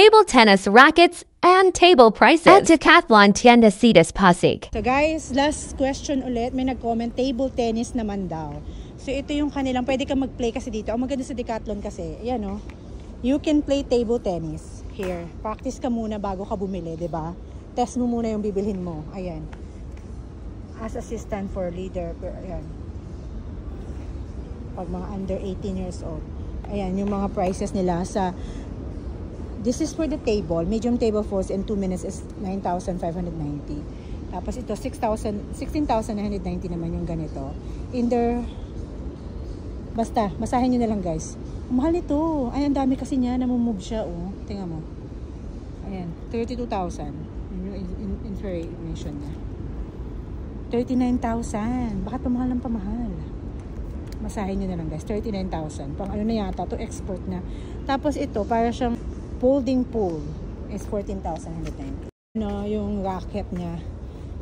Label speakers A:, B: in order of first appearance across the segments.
A: table tennis rackets, and table prices at Decathlon Tiendecitas Pasig.
B: So guys, last question ulit. May nag-comment, table tennis naman daw. So ito yung kanilang, pwede ka mag-play kasi dito. Ang maganda sa Decathlon kasi, ayan o. You can play table tennis. Here, practice ka muna bago ka bumili, ba? Diba? Test mo muna yung bibilhin mo. Ayan. As assistant for leader. Ayan. Pag mga under 18 years old. Ayan, yung mga prices nila sa... This is for the table. Medium table falls in 2 minutes is 9,590. Tapos ito, 16,990 naman yung ganito. In their... Basta, masahin nyo na lang guys. Mahal nito. Ay, ang dami kasi niya. Namumove siya, oh. Tingnan mo. Ayan, 32,000. Yun yung information niya. 39,000. Bakit pamahal ng pamahal? Masahin nyo na lang guys. 39,000. Pang ano na yata. To export na. Tapos ito, para siyang folding pool is 14,190. Ano, yung racket niya.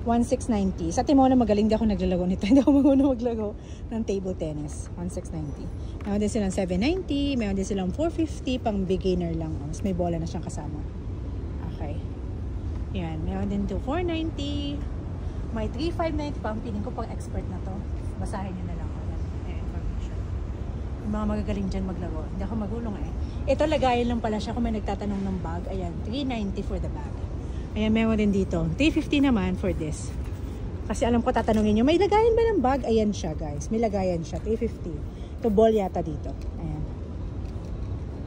B: 1,690. Sa Timona magaling di ako naglalaro nito. Hindi ako maguna maglaro ng table tennis. 1,690. Meron din silang 790. Meron din silang 450. Pang beginner lang. Mas may bola na siyang kasama. Okay. Yan. Meron din to 490. May 3,590 pa. Ang piling ko pang expert na to. Basahin nyo na lang. Ayan, information. Yung mga magagaling dyan maglaro. Hindi ako magulong eh. Ito lagayan lang pala siya kung may nagtatanong ng bag. Ayan. 390 for the bag. Ayan, meron din dito. 350 naman for this. Kasi alam ko tatanungin nyo, may lagayan ba ng bag? Ayan siya guys. May lagayan siya. 350. Ito ball yata dito. Ayan.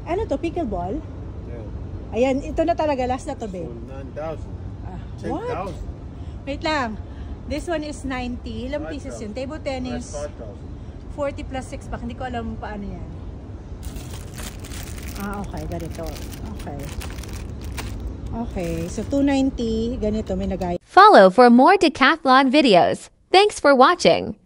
B: Ano to? Pickleball? Yeah. Ayan, ito na talaga. Last na to, babe.
C: 9,000.
B: What? Wait lang. This one is 90. Ilang pieces yun? Table tennis. 40 plus 6 pack. Hindi ko alam paano yan. Okay. Ganito. Okay. Okay. So, 290. Ganito. May nagay.
A: Follow for more Decathlon videos. Thanks for watching.